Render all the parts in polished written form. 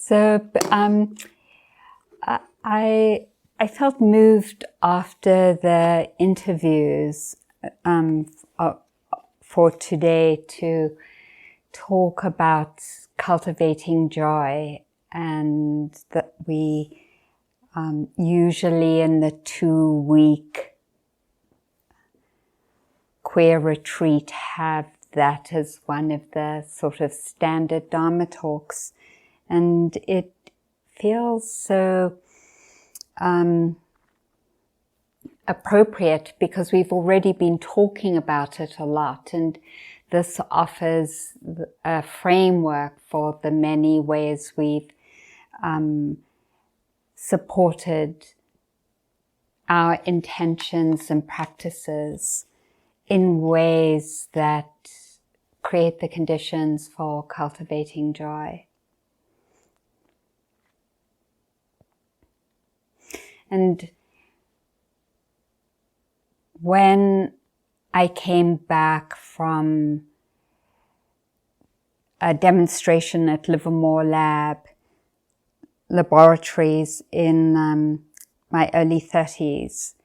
So I felt moved after the interviews for today to talk about cultivating joy, and that we usually in the 2-week queer retreat have that as one of the sort of standard Dhamma talks. And it feels so appropriate because we've already been talking about it a lot, and this offers a framework for the many ways we've supported our intentions and practices in ways that create the conditions for cultivating joy. And when I came back from a demonstration at Livermore Laboratories in my early 30s,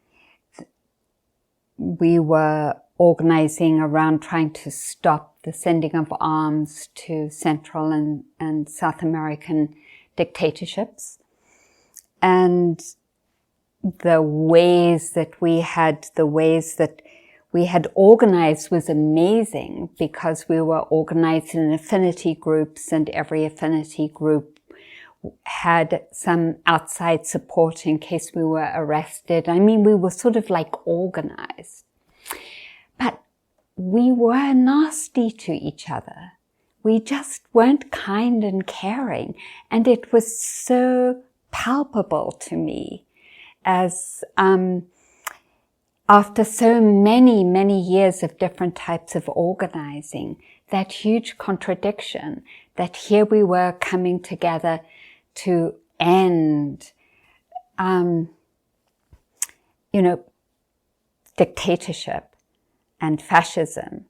we were organizing around trying to stop the sending of arms to Central and South American dictatorships. And the ways that we had organized was amazing, because we were organized in affinity groups, and every affinity group had some outside support in case we were arrested. I mean, we were sort of like organized. But we were nasty to each other. We just weren't kind and caring. And it was so palpable to me as after so many years of different types of organizing, that huge contradiction that here we were coming together to end, dictatorship and fascism.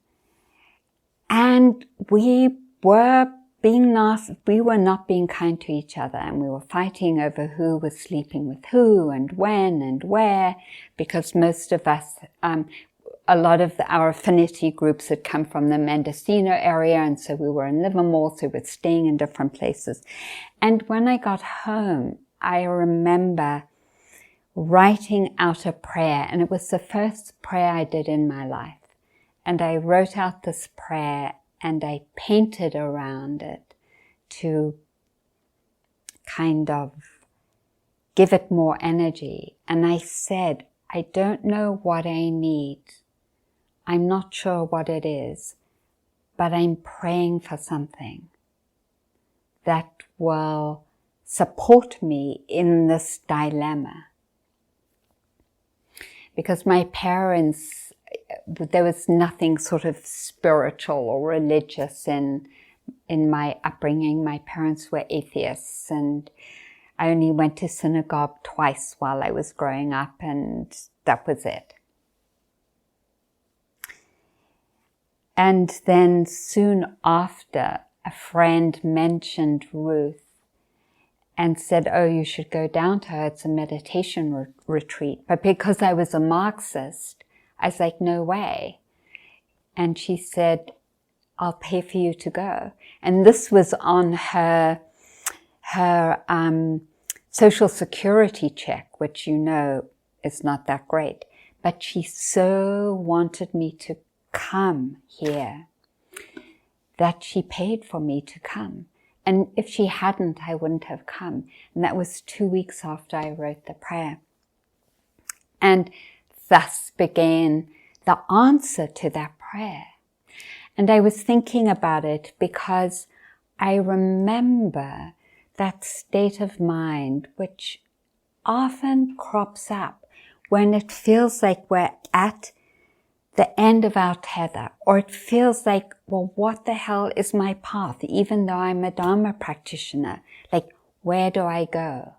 And we were being nasty, we were not being kind to each other, and we were fighting over who was sleeping with who and when and where, because most of us, a lot of our affinity groups had come from the Mendocino area, and so we were in Livermore, so we were staying in different places. And when I got home, I remember writing out a prayer, and it was the first prayer I did in my life. And I wrote out this prayer, and I painted around it to kind of give it more energy. And I said, I don't know what I need. I'm not sure what it is, but I'm praying for something that will support me in this dilemma. Because my parents, there was nothing sort of spiritual or religious in my upbringing. My parents were atheists, and I only went to synagogue twice while I was growing up, and that was it. And then soon after, a friend mentioned Ruth and said, oh, you should go down to her. It's a meditation retreat. But because I was a Marxist, I was like, no way. And she said, I'll pay for you to go. And this was on her social security check, which is not that great. But she so wanted me to come here that she paid for me to come. And if she hadn't, I wouldn't have come. And that was 2 weeks after I wrote the prayer. And thus began the answer to that prayer. And I was thinking about it because I remember that state of mind which often crops up when it feels like we're at the end of our tether, or it feels like, well, what the hell is my path? Even though I'm a Dhamma practitioner, like, where do I go?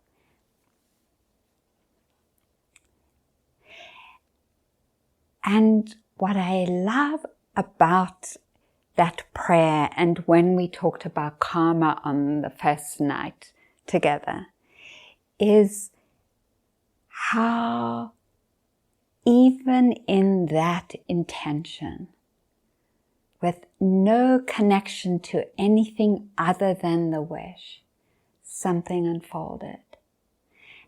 And what I love about that prayer, and when we talked about karma on the first night together is how even in that intention, with no connection to anything other than the wish, something unfolded.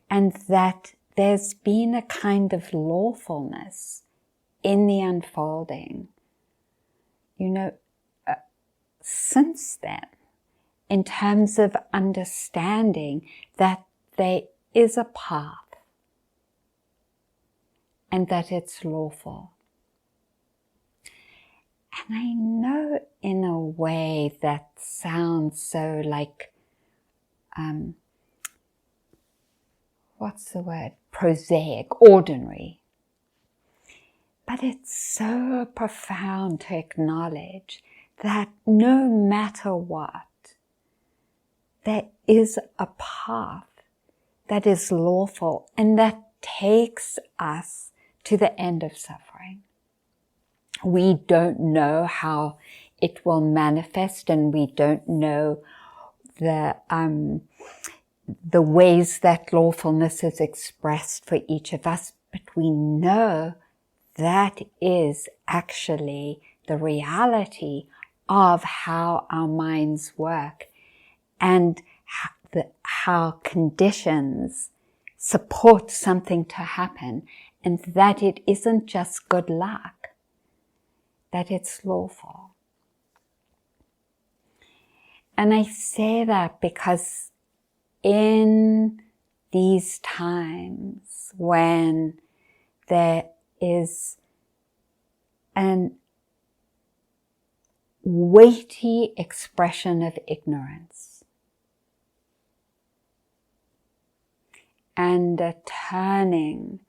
And that there's been a kind of lawfulness in the unfolding, since then, in terms of understanding that there is a path and that it's lawful. And I know in a way that sounds so like, prosaic, ordinary. But it's so profound to acknowledge that no matter what, there is a path that is lawful and that takes us to the end of suffering. We don't know how it will manifest, and we don't know the ways that lawfulness is expressed for each of us, but we know that is actually the reality of how our minds work and how conditions support something to happen, and that it isn't just good luck, that it's lawful. And I say that because in these times when there is an weighty expression of ignorance and a turning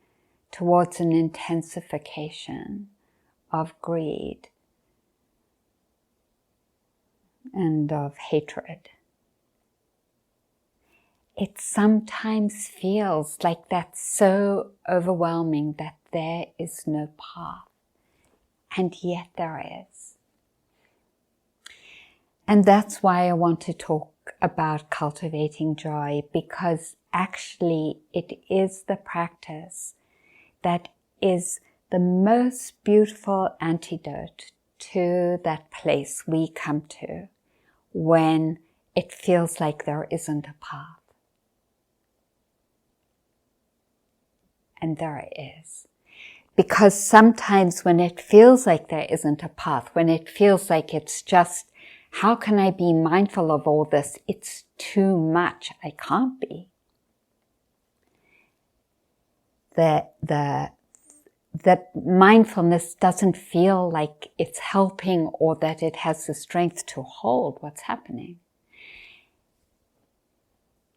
towards an intensification of greed and of hatred, it sometimes feels like that's so overwhelming that there is no path, and yet there is. And that's why I want to talk about cultivating joy, because actually it is the practice that is the most beautiful antidote to that place we come to when it feels like there isn't a path. And there is. Because sometimes when it feels like there isn't a path, when it feels like it's just, how can I be mindful of all this? It's too much. I can't be. That mindfulness doesn't feel like it's helping or that it has the strength to hold what's happening.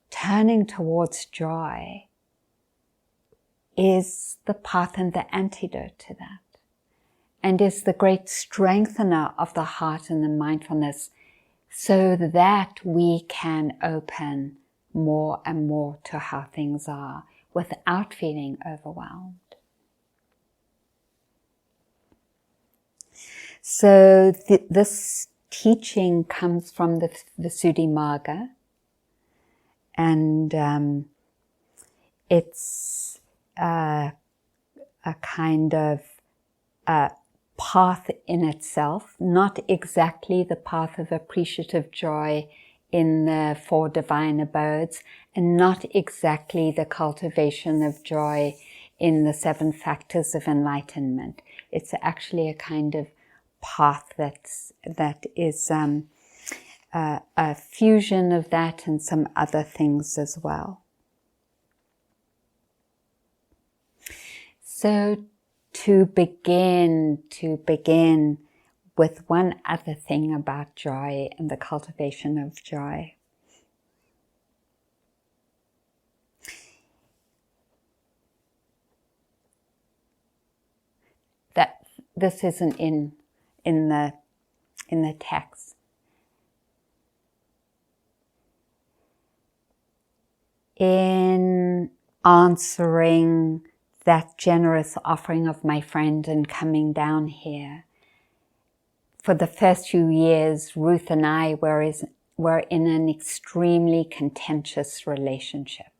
Turning towards joy is the path and the antidote to that, and is the great strengthener of the heart and the mindfulness, so that we can open more and more to how things are without feeling overwhelmed. So this teaching comes from the Visuddhimagga, and it's a kind of path in itself, not exactly the path of appreciative joy in the 4 divine abodes, and not exactly the cultivation of joy in the 7 factors of enlightenment. It's actually a kind of path that is a fusion of that and some other things as well. So to begin with one other thing about joy and the cultivation of joy. That this isn't in the text. In answering that generous offering of my friend and coming down here, for the first few years, Ruth and I were were in an extremely contentious relationship.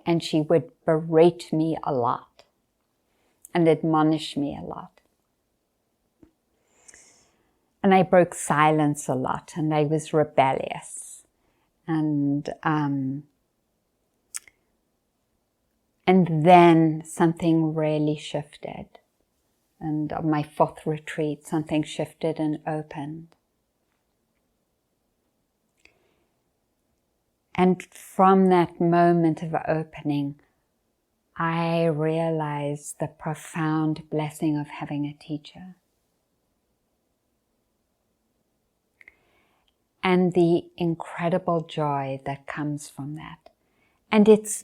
And she would berate me a lot and admonish me a lot. And I broke silence a lot, and I was rebellious. And then something really shifted. And on my 4th retreat, something shifted and opened. And from that moment of opening, I realized the profound blessing of having a teacher. And the incredible joy that comes from that. And it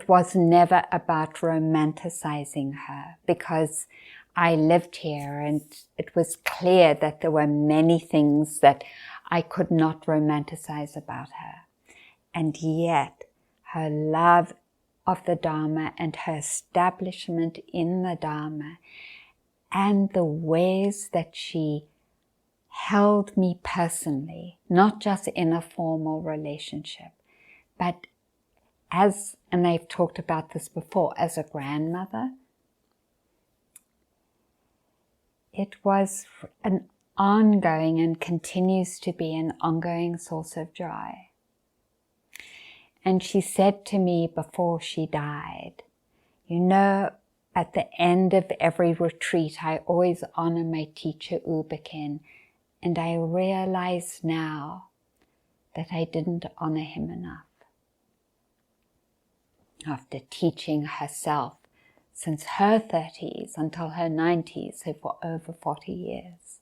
was never about romanticizing her, because I lived here and it was clear that there were many things that I could not romanticize about her. And yet, her love of the Dhamma and her establishment in the Dhamma and the ways that she held me personally, not just in a formal relationship, but and I've talked about this before, as a grandmother, it was an ongoing and continues to be an ongoing source of joy. And she said to me before she died, you know, at the end of every retreat, I always honor my teacher, Ubekin, and I realize now that I didn't honor him enough. After teaching herself since her 30s until her 90s, so for over 40 years,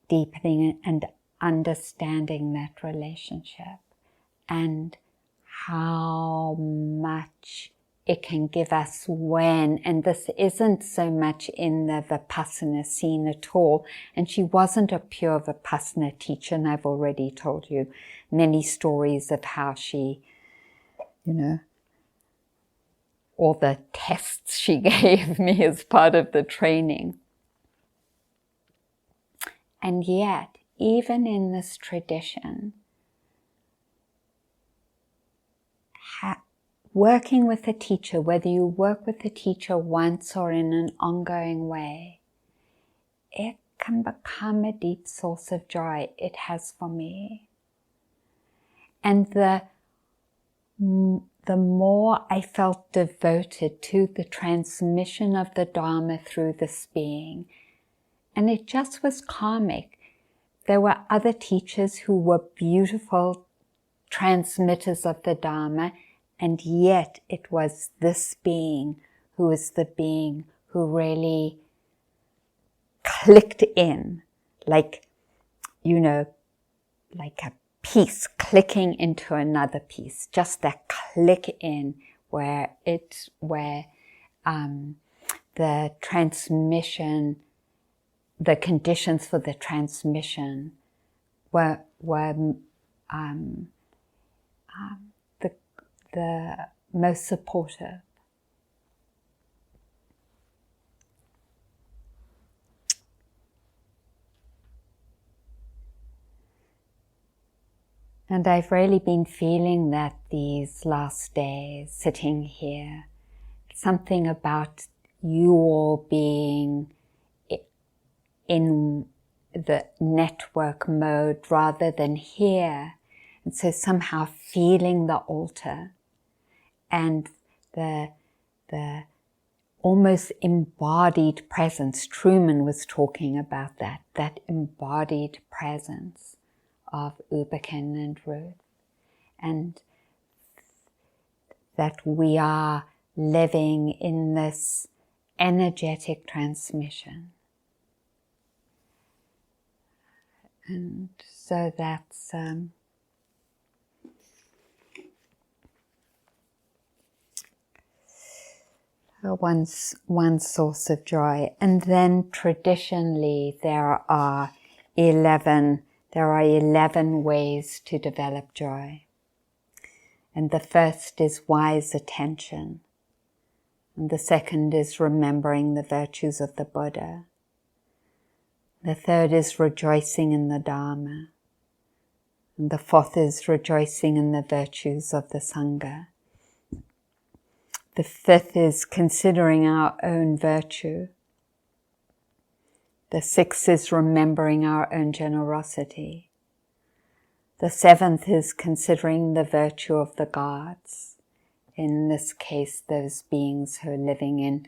deepening and understanding that relationship and how much it can give us and this isn't so much in the Vipassana scene at all, and she wasn't a pure Vipassana teacher, and I've already told you many stories of how she, all the tests she gave me as part of the training. And yet, even in this tradition, working with a teacher, whether you work with a teacher once or in an ongoing way, it can become a deep source of joy. It has for me. And the more I felt devoted to the transmission of the Dhamma through this being, and it just was karmic. There were other teachers who were beautiful transmitters of the Dhamma, and yet it was this being who was the being who really clicked in, like a piece clicking into another piece, just that click in where the transmission, the conditions for the transmission were the most supportive. And I've really been feeling that these last days, sitting here, something about you all being in the network mode rather than here. And so somehow feeling the altar and the almost embodied presence. Truman was talking about that embodied presence of Ubekin and Ruth, and that we are living in this energetic transmission. And so that's one source of joy. And then traditionally there are 11 ways to develop joy. And the first is wise attention. And the second is remembering the virtues of the Buddha. The third is rejoicing in the Dhamma. And the fourth is rejoicing in the virtues of the Sangha. The fifth is considering our own virtue. The sixth is remembering our own generosity. The seventh is considering the virtue of the gods. In this case, those beings who are living in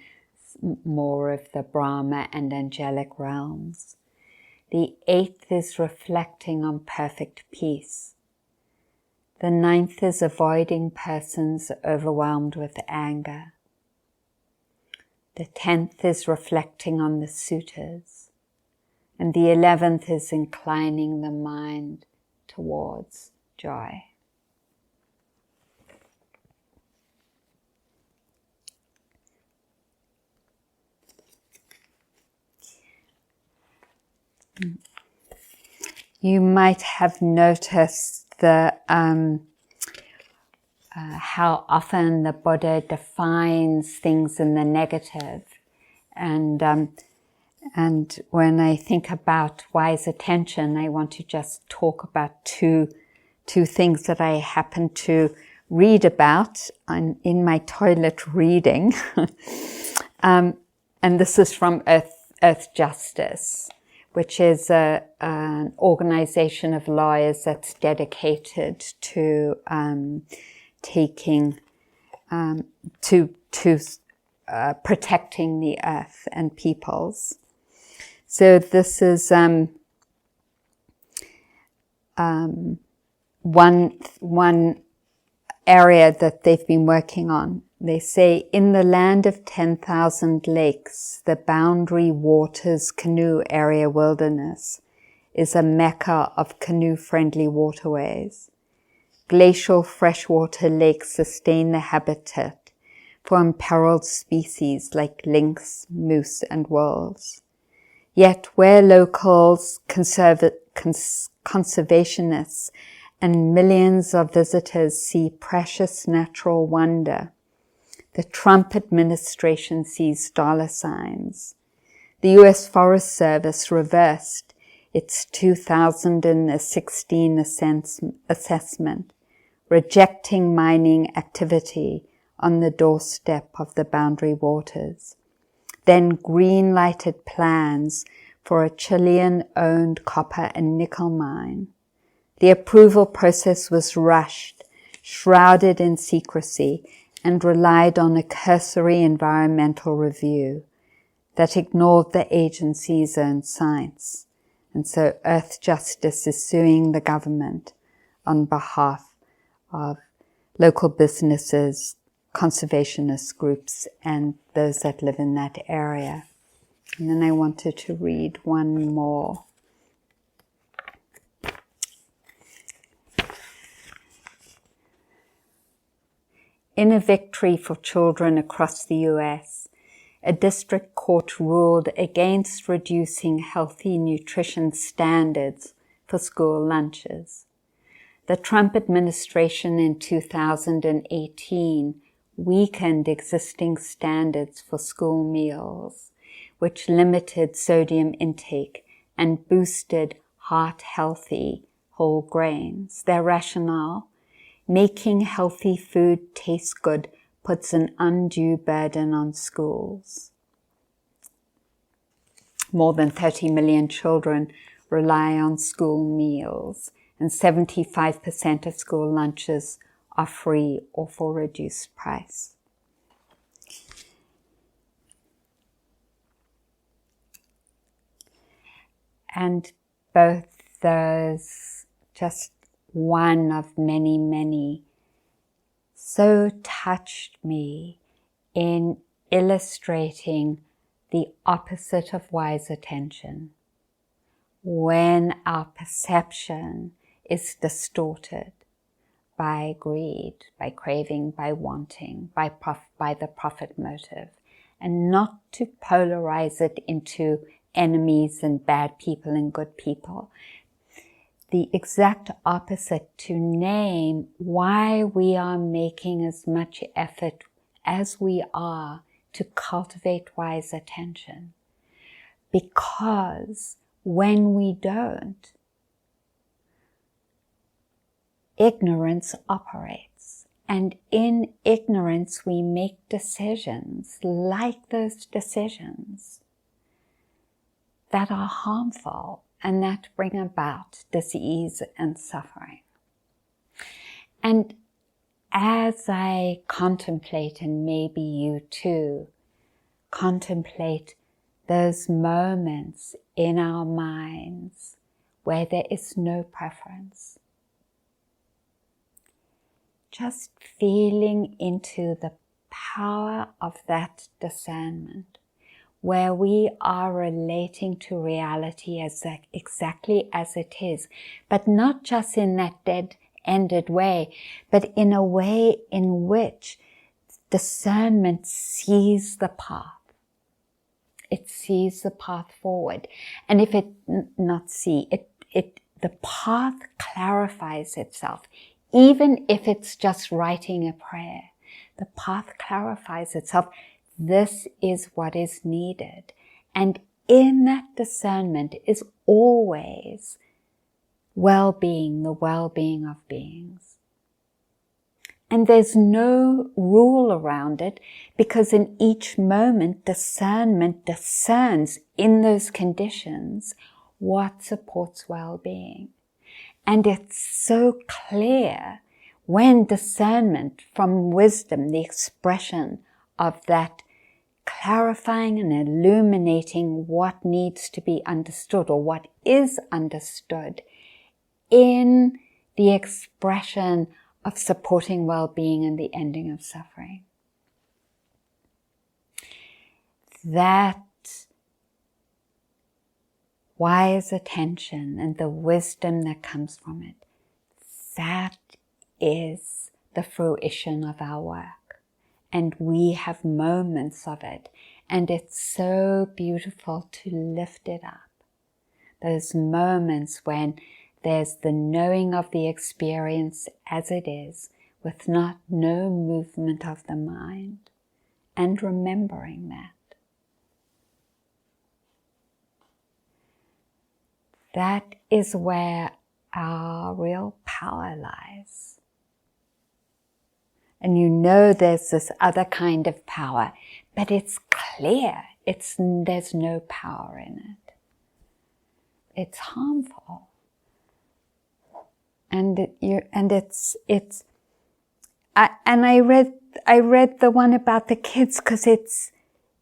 more of the Brahma and angelic realms. The eighth is reflecting on perfect peace. The ninth is avoiding persons overwhelmed with anger. The 10th is reflecting on the suttas. And the 11th is inclining the mind towards joy. You might have noticed how often the Buddha defines things in the negative, and when I think about wise attention, I want to just talk about two things that I happen to read about in my toilet reading, and this is from Earth Justice, which is an organization of lawyers that's dedicated to protecting the earth and peoples. So this is one area that they've been working on. They say, in the land of 10,000 lakes, the boundary waters canoe area wilderness is a mecca of canoe-friendly waterways. Glacial freshwater lakes sustain the habitat for imperiled species like lynx, moose, and wolves. Yet where locals, conservationists, and millions of visitors see precious natural wonder, the Trump administration sees dollar signs. The U.S. Forest Service reversed its 2016 assessment, rejecting mining activity on the doorstep of the boundary waters, then green-lighted plans for a Chilean-owned copper and nickel mine. The approval process was rushed, shrouded in secrecy, and relied on a cursory environmental review that ignored the agency's own science. And so Earth Justice is suing the government on behalf of local businesses, conservationist groups, and those that live in that area. And then I wanted to read one more. In a victory for children across the US, a district court ruled against reducing healthy nutrition standards for school lunches. The Trump administration in 2018 weakened existing standards for school meals, which limited sodium intake and boosted heart-healthy whole grains. Their rationale: making healthy food taste good puts an undue burden on schools. More than 30 million children rely on school meals, and 75% of school lunches are free or for reduced price. And both those, just one of many, many, so touched me in illustrating the opposite of wise attention. When our perception is distorted by greed, by craving, by wanting, by the profit motive, and not to polarize it into enemies and bad people and good people. The exact opposite, to name why we are making as much effort as we are to cultivate wise attention. Because when we don't, ignorance operates. And in ignorance, we make decisions like those decisions that are harmful and that bring about disease and suffering. And as I contemplate, and maybe you too, contemplate those moments in our minds where there is no preference, just feeling into the power of that discernment, where we are relating to reality as exactly as it is, but not just in that dead-ended way, but in a way in which discernment sees the path. It sees the path forward. And if it not see, the path clarifies itself. Even if it's just writing a prayer, the path clarifies itself. This is what is needed. And in that discernment is always well-being, the well-being of beings. And there's no rule around it, because in each moment, discernment discerns in those conditions what supports well-being. And it's so clear when discernment from wisdom, the expression of that clarifying and illuminating what needs to be understood or what is understood in the expression of supporting well-being and the ending of suffering. That wise attention and the wisdom that comes from it, that is the fruition of our work. And we have moments of it, and it's so beautiful to lift it up. Those moments when there's the knowing of the experience as it is, with no movement of the mind, and remembering that. That is where our real power lies. And you know there's this other kind of power, but it's clear. There's no power in it. It's harmful. I read the one about the kids because it's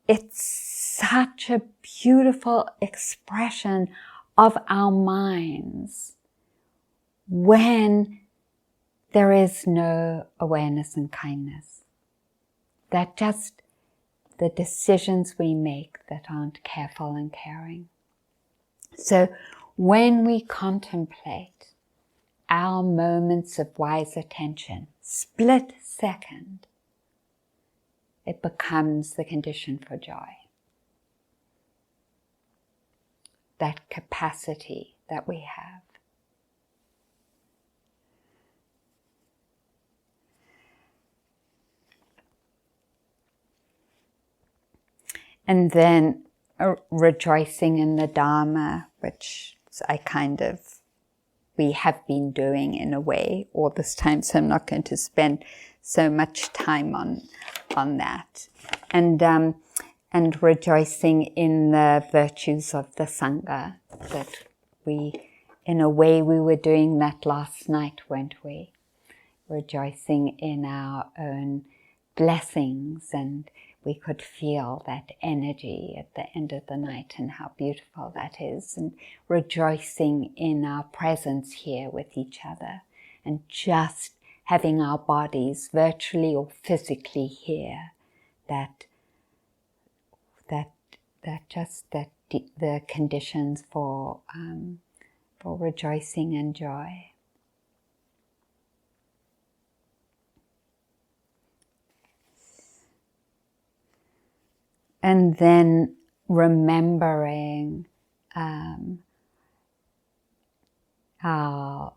such a beautiful expression of our minds when there is no awareness and kindness. That just the decisions we make that aren't careful and caring. So when we contemplate our moments of wise attention, split second, it becomes the condition for joy. That capacity that we have. And then rejoicing in the Dhamma, which we have been doing in a way all this time, so I'm not going to spend so much time on that. And rejoicing in the virtues of the Sangha, that in a way we were doing that last night, weren't we? Rejoicing in our own blessings, and we could feel that energy at the end of the night and how beautiful that is, and rejoicing in our presence here with each other, and just having our bodies virtually or physically here, the conditions for rejoicing and joy. And then remembering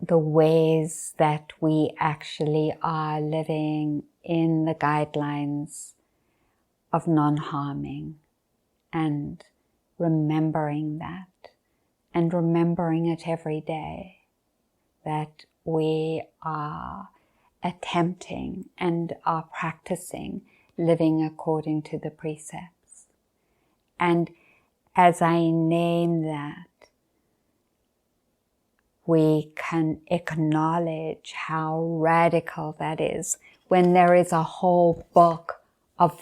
the ways that we actually are living in the guidelines of non-harming, and remembering that and remembering it every day, that we are attempting and are practicing living according to the precepts. And as I name that, we can acknowledge how radical that is when there is a whole book of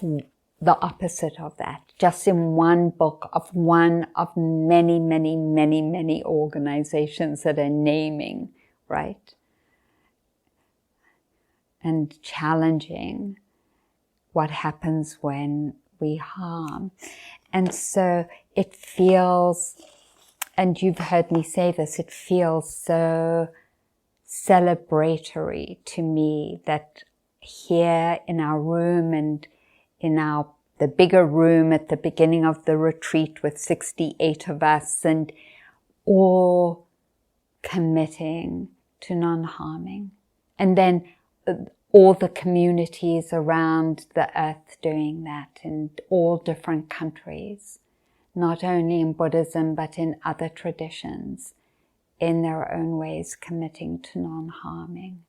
the opposite of that, just in one book of one of many, many, many, many organizations that are naming, right? And challenging what happens when we harm. And so it feels, and you've heard me say this, it feels so celebratory to me that here in our room and in the bigger room at the beginning of the retreat with 68 of us, and all committing to non-harming. And then all the communities around the earth doing that in all different countries, not only in Buddhism but in other traditions, in their own ways committing to non-harming.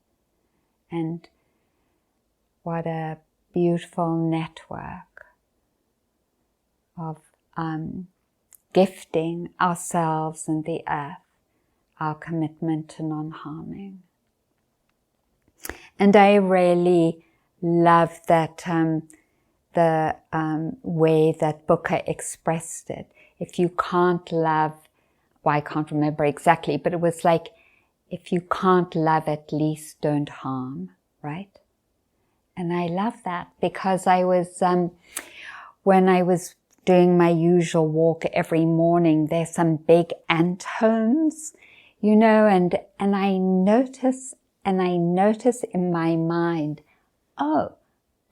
And what a beautiful network of gifting ourselves and the earth our commitment to non-harming. And I really love that the way that Buddha expressed it. If you can't love, well, I can't remember exactly, but it was like, if you can't love, at least don't harm, right? And I love that because I was, when I was doing my usual walk every morning, there's some big ant homes, you know, and I notice in my mind, oh,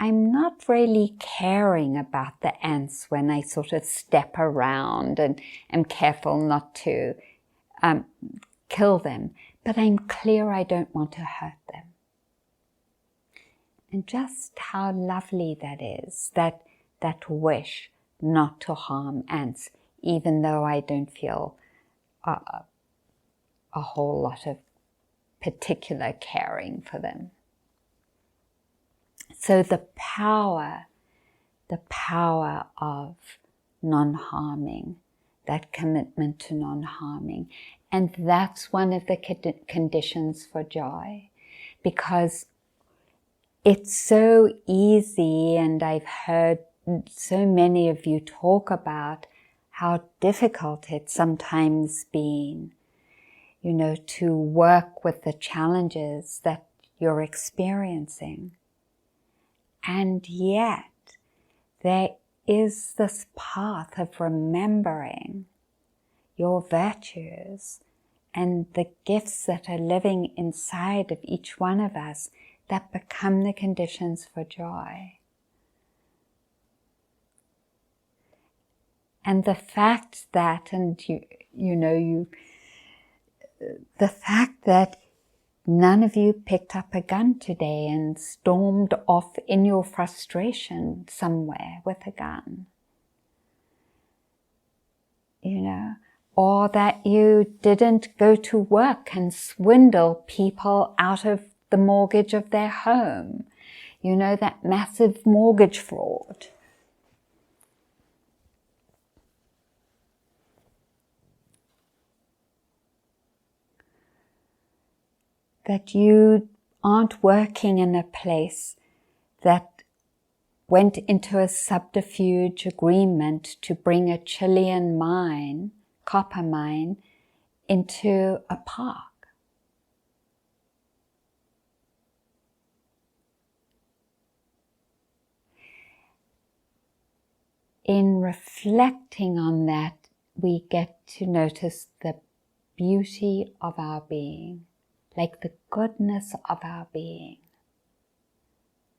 I'm not really caring about the ants when I sort of step around and am careful not to kill them, but I'm clear I don't want to hurt them. And just how lovely that is, that wish not to harm ants, even though I don't feel a whole lot of particular caring for them. So the power of non-harming, that commitment to non-harming. And that's one of the conditions for joy, because it's so easy, and I've heard so many of you talk about how difficult it's sometimes been, you know, to work with the challenges that you're experiencing. And yet, there is this path of remembering your virtues and the gifts that are living inside of each one of us that become the conditions for joy. And the fact that, the fact that none of you picked up a gun today and stormed off in your frustration somewhere with a gun, you know, or that you didn't go to work and swindle people out of the mortgage of their home, you know, that massive mortgage fraud. That you aren't working in a place that went into a subterfuge agreement to bring a Chilean mine, copper mine, into a park. In reflecting on that, we get to notice the beauty of our being, like the goodness of our being.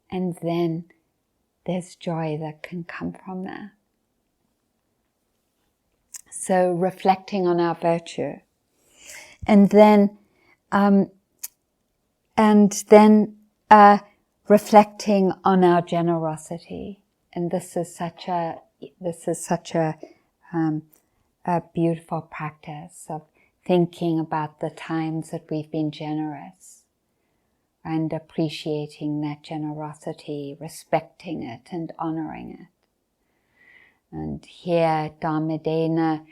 And then there's joy that can come from that. So reflecting on our virtue. And then reflecting on our generosity. And this is such a a beautiful practice of thinking about the times that we've been generous and appreciating that generosity, respecting it and honoring it. And here, Dhamma Dena,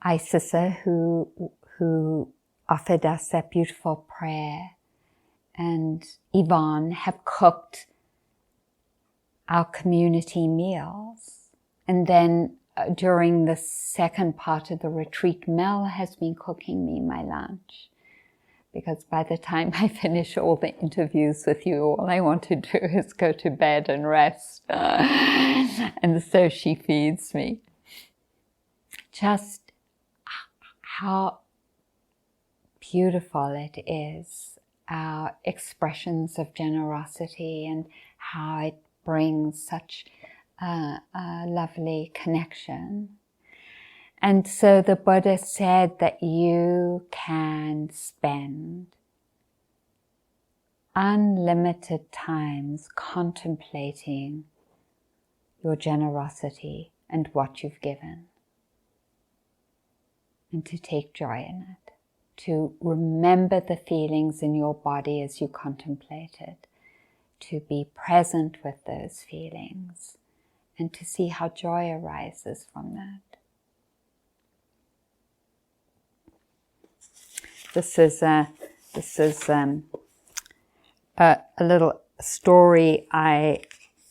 Isisa, who offered us that beautiful prayer, and Yvonne have cooked our community meals. And then during the second part of the retreat, Mel has been cooking me my lunch. Because by the time I finish all the interviews with you, all I want to do is go to bed and rest. And so she feeds me. Just how beautiful it is, our expressions of generosity, and how it brings such a lovely connection. And so the Buddha said that you can spend unlimited times contemplating your generosity and what you've given, and to take joy in it, to remember the feelings in your body as you contemplate it, to be present with those feelings, and to see how joy arises from that. This is a little story I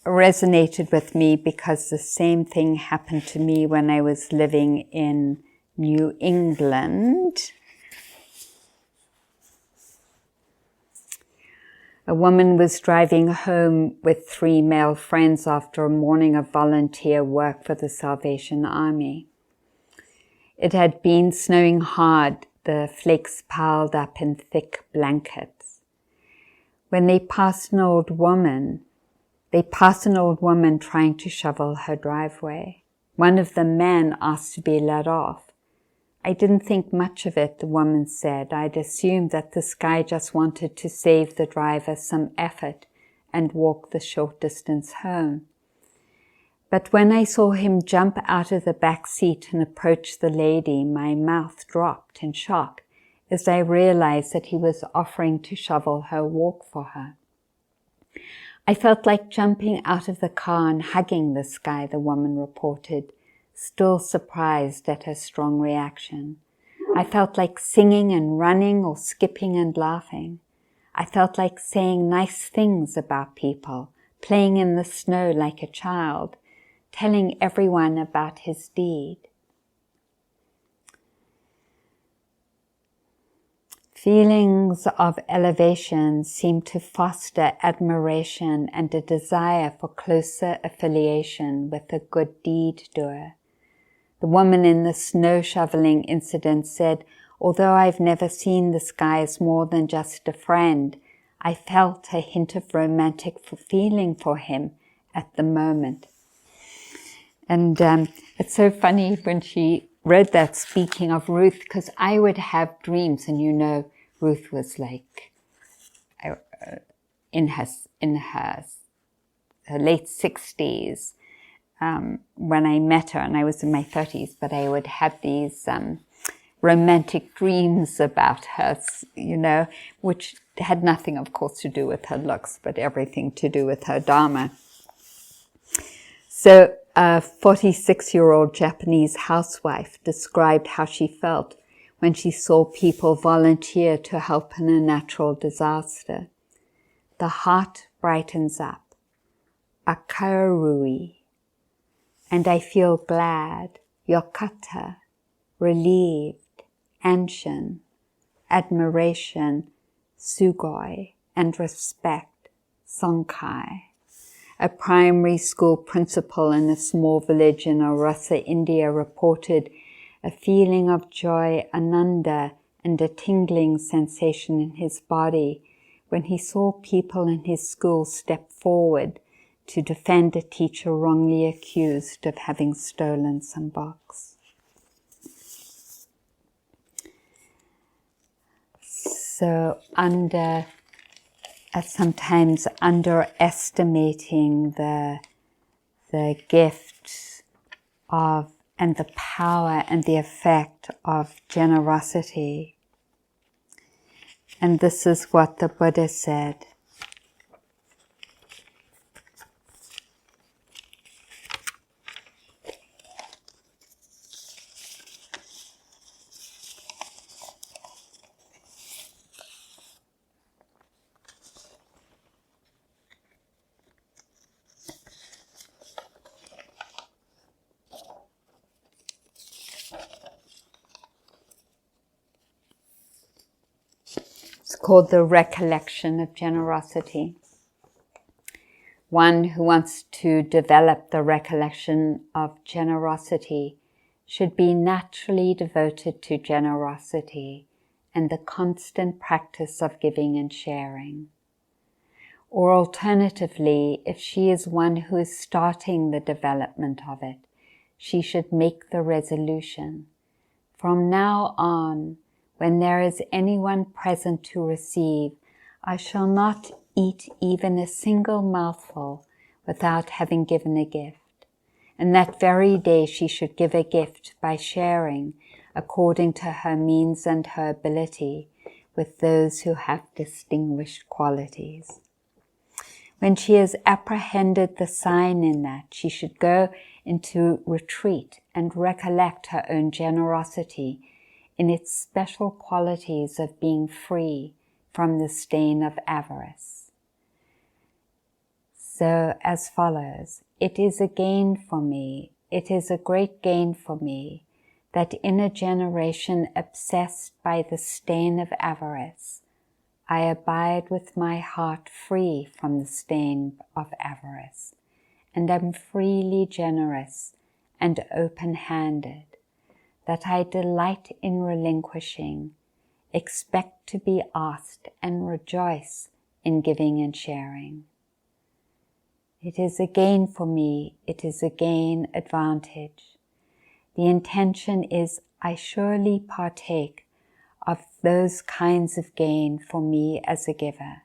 resonated with me because the same thing happened to me when I was living in New England. A woman was driving home with 3 male friends after a morning of volunteer work for the Salvation Army. It had been snowing hard, the flakes piled up in thick blankets. When they passed an old woman trying to shovel her driveway. One of the men asked to be let off. I didn't think much of it, the woman said. I'd assumed that this guy just wanted to save the driver some effort and walk the short distance home. But when I saw him jump out of the back seat and approach the lady, my mouth dropped in shock as I realized that he was offering to shovel her walk for her. I felt like jumping out of the car and hugging this guy, the woman reported, still surprised at her strong reaction. I felt like singing and running or skipping and laughing. I felt like saying nice things about people, playing in the snow like a child, telling everyone about his deed. Feelings of elevation seem to foster admiration and a desire for closer affiliation with a good deed doer. The woman in the snow shoveling incident said, although I've never seen this guy as more than just a friend, I felt a hint of romantic feeling for him at the moment. And it's so funny when she read that, speaking of Ruth, because I would have dreams, and you know, Ruth was like in her late 60s when I met her, and I was in my 30s, but I would have these romantic dreams about her, you know, which had nothing, of course, to do with her looks, but everything to do with her Dhamma. So a 46-year-old Japanese housewife described how she felt when she saw people volunteer to help in a natural disaster. The heart brightens up, akarui, and I feel glad, yokata, relieved, anshin, admiration, sugoi, and respect, sonkai. A primary school principal in a small village in Orissa, India, reported a feeling of joy, ananda, and a tingling sensation in his body when he saw people in his school step forward to defend a teacher wrongly accused of having stolen some books. So sometimes underestimating the gift of and the power and the effect of generosity. And this is what the Buddha said. It's called the recollection of generosity. One who wants to develop the recollection of generosity should be naturally devoted to generosity and the constant practice of giving and sharing. Or alternatively, if she is one who is starting the development of it, she should make the resolution, from now on, when there is anyone present to receive, I shall not eat even a single mouthful without having given a gift. And that very day she should give a gift by sharing, according to her means and her ability, with those who have distinguished qualities. When she has apprehended the sign in that, she should go into retreat and recollect her own generosity in its special qualities of being free from the stain of avarice. So, as follows, it is a gain for me, it is a great gain for me, that in a generation obsessed by the stain of avarice, I abide with my heart free from the stain of avarice, and am freely generous and open-handed, that I delight in relinquishing, expect to be asked, and rejoice in giving and sharing. It is a gain for me, it is a gain advantage. The intention is I surely partake of those kinds of gain for me as a giver,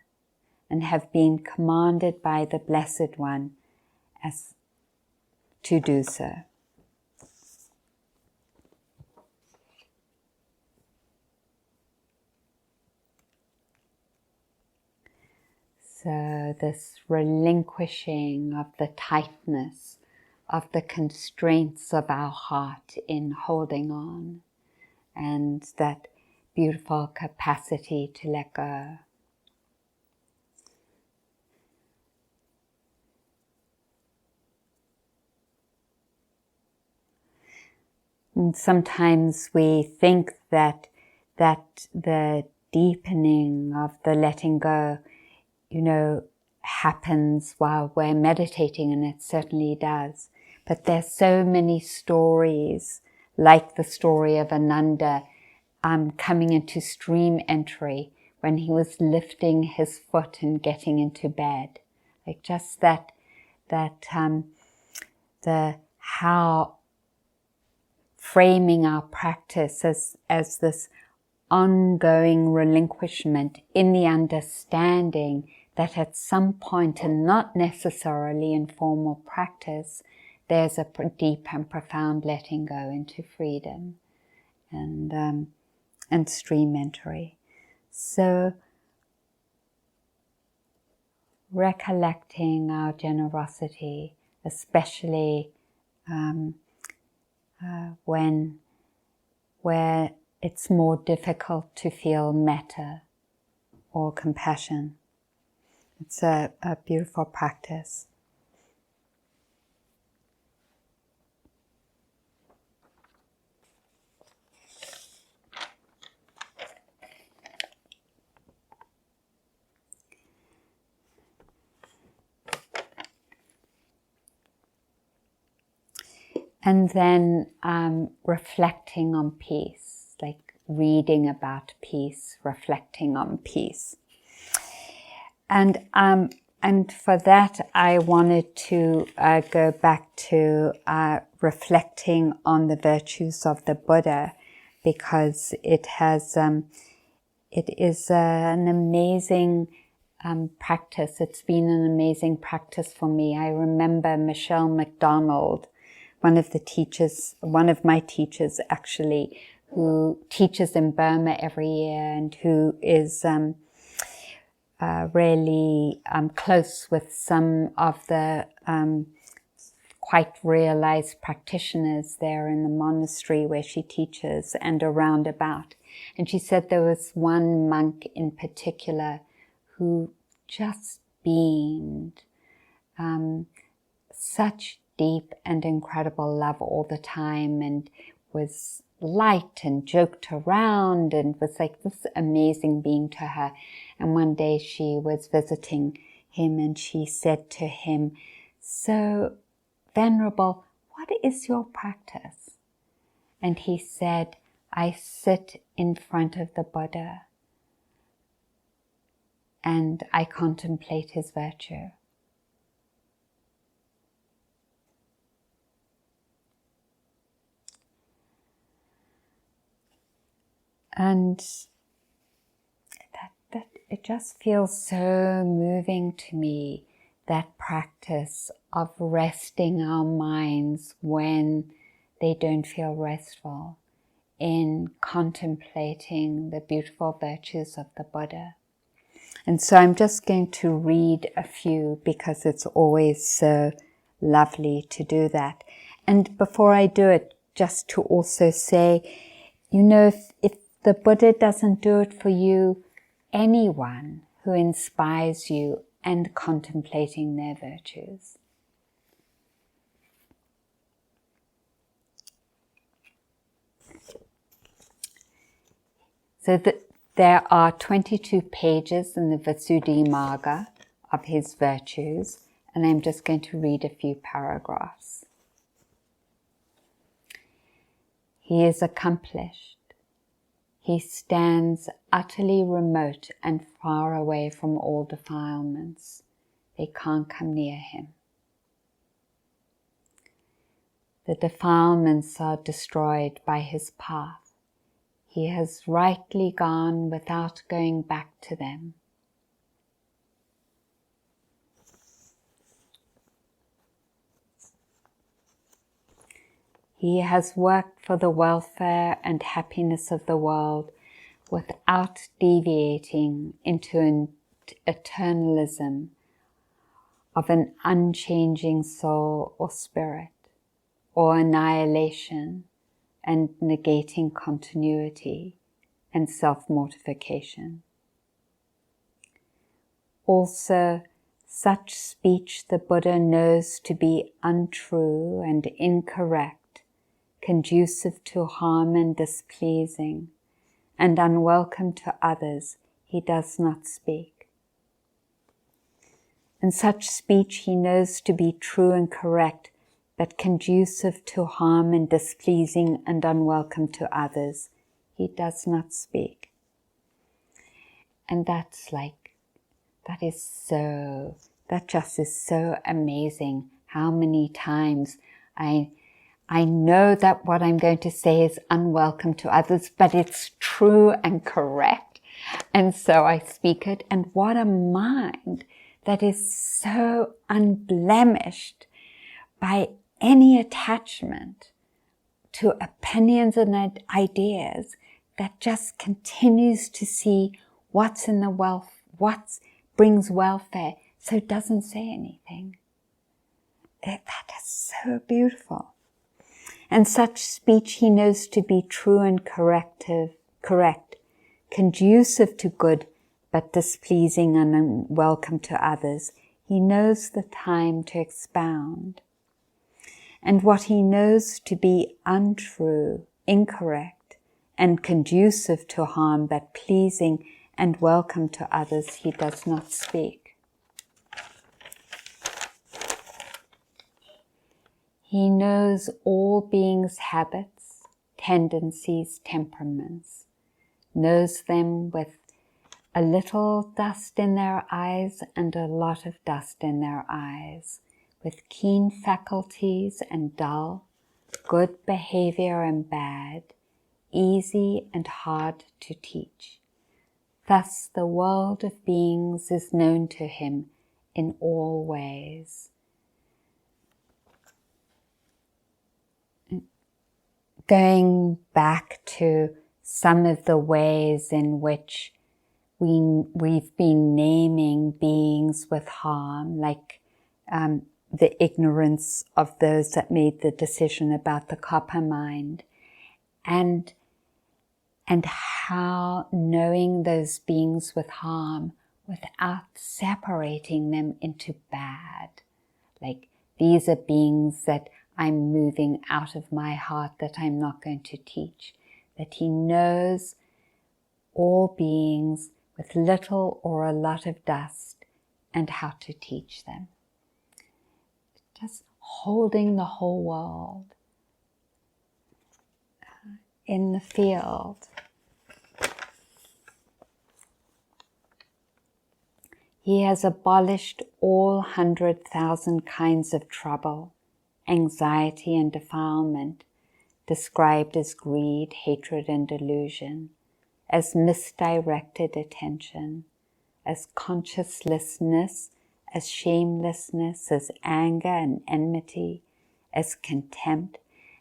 and have been commanded by the Blessed One as to do so. So this relinquishing of the tightness, of the constraints of our heart in holding on, and that beautiful capacity to let go. And sometimes we think that the deepening of the letting go, happens while we're meditating, and it certainly does. But there's so many stories, like the story of Ananda coming into stream entry when he was lifting his foot and getting into bed. Like just how framing our practice as this ongoing relinquishment in the understanding that at some point, and not necessarily in formal practice, there's a deep and profound letting go into freedom and stream entry. So recollecting our generosity, especially where it's more difficult to feel metta or compassion. It's a beautiful practice. And then reflecting on peace, like reading about peace, reflecting on peace. And for that, I wanted to go back to reflecting on the virtues of the Buddha, because it is an amazing practice. It's been an amazing practice for me. I remember Michelle McDonald one of my teachers actually, who teaches in Burma every year and who is really close with some of the quite realized practitioners there in the monastery where she teaches and around about. And she said there was one monk in particular who just beamed such deep and incredible love all the time, and was light and joked around and was like this amazing being to her. And one day she was visiting him and she said to him, "So, Venerable, what is your practice?" And he said, "I sit in front of the Buddha and I contemplate his virtue." And that it just feels so moving to me, that practice of resting our minds when they don't feel restful, in contemplating the beautiful virtues of the Buddha. And so I'm just going to read a few because it's always so lovely to do that. And before I do it, just to also say, you know, if the Buddha doesn't do it for you, anyone who inspires you and contemplating their virtues. So there are 22 pages in the Visuddhimagga of his virtues, and I'm just going to read a few paragraphs. He is accomplished. He stands utterly remote and far away from all defilements. They can't come near him. The defilements are destroyed by his path. He has rightly gone without going back to them. He has worked for the welfare and happiness of the world without deviating into an eternalism of an unchanging soul or spirit, or annihilation and negating continuity and self-mortification. Also, such speech the Buddha knows to be untrue and incorrect, conducive to harm and displeasing, and unwelcome to others, he does not speak. And such speech he knows to be true and correct, but conducive to harm and displeasing and unwelcome to others, he does not speak. And that just is so amazing, how many times I know that what I'm going to say is unwelcome to others, but it's true and correct. And so I speak it. And what a mind that is so unblemished by any attachment to opinions and ideas, that just continues to see what's in the what brings welfare, so it doesn't say anything. That is so beautiful. And such speech he knows to be true and correct, conducive to good, but displeasing and unwelcome to others. He knows the time to expound. And what he knows to be untrue, incorrect, and conducive to harm, but pleasing and welcome to others, he does not speak. He knows all beings' habits, tendencies, temperaments, knows them with a little dust in their eyes and a lot of dust in their eyes, with keen faculties and dull, good behavior and bad, easy and hard to teach. Thus the world of beings is known to him in all ways. going back to some of the ways in which we've been naming beings with harm, like the ignorance of those that made the decision about the copper mind, and how knowing those beings with harm without separating them into bad, like these are beings that I'm moving out of my heart that I'm not going to teach, that he knows all beings with little or a lot of dust and how to teach them. Just holding the whole world in the field. He has abolished all 100,000 kinds of trouble, anxiety and defilement, described as greed, hatred and delusion, as misdirected attention, as consciencelessness, as shamelessness, as anger and enmity, as contempt,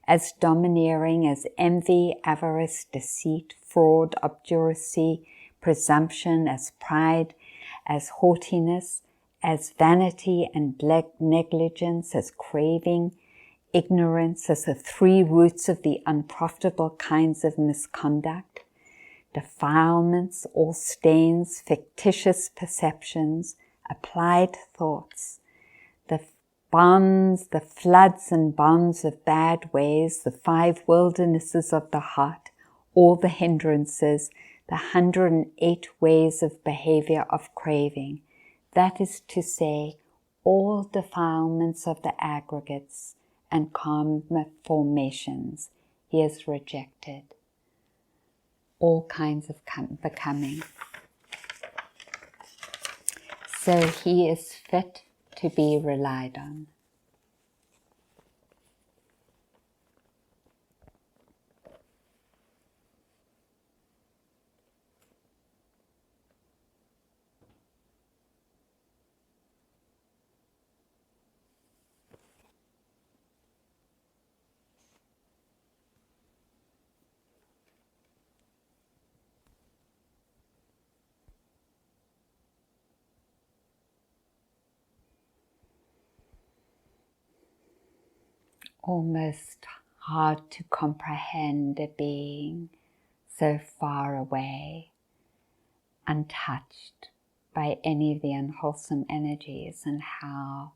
as domineering, as envy, avarice, deceit, fraud, obduracy, presumption, as pride, as haughtiness, as vanity and negligence, as craving, ignorance, as the three roots of the unprofitable kinds of misconduct, defilements, all stains, fictitious perceptions, applied thoughts, the bonds, the floods and bonds of bad ways, the 5 wildernesses of the heart, all the hindrances, the 108 ways of behavior of craving, that is to say, all defilements of the aggregates and karma formations he has rejected, all kinds of becoming. So he is fit to be relied on. Almost hard to comprehend a being so far away, untouched by any of the unwholesome energies, and how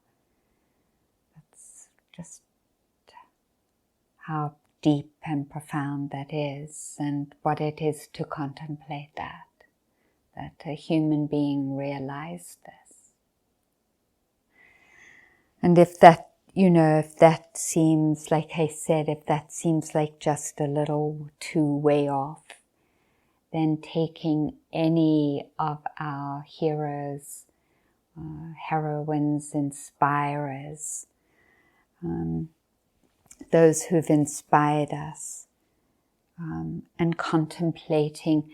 that's just how deep and profound that is, and what it is to contemplate that a human being realized this. And if that, if that seems, like I said, if that seems like just a little too way off, then taking any of our heroes, heroines, inspirers, those who've inspired us, and contemplating,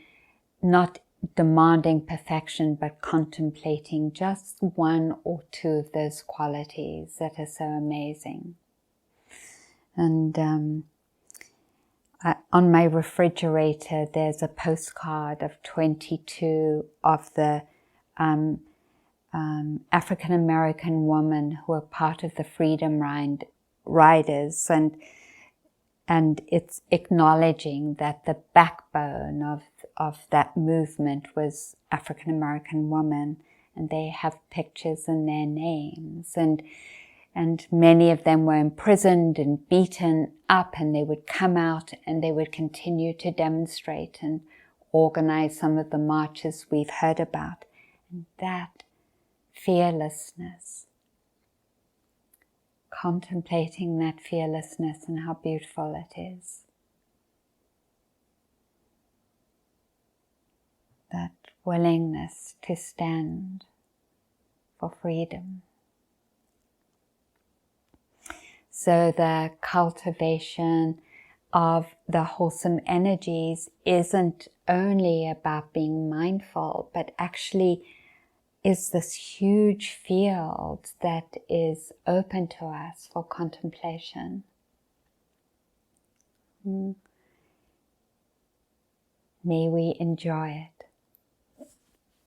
not demanding perfection, but contemplating just 1 or 2 of those qualities that are so amazing. And on my refrigerator, there's a postcard of 22 of the African American women who are part of the Freedom Riders, and it's acknowledging that the backbone of that movement was African American women, and they have pictures and their names, and many of them were imprisoned and beaten up, and they would come out and they would continue to demonstrate and organize some of the marches we've heard about. And that fearlessness, contemplating that fearlessness and how beautiful it is. That willingness to stand for freedom. So the cultivation of the wholesome energies isn't only about being mindful, but actually is this huge field that is open to us for contemplation. May we enjoy it.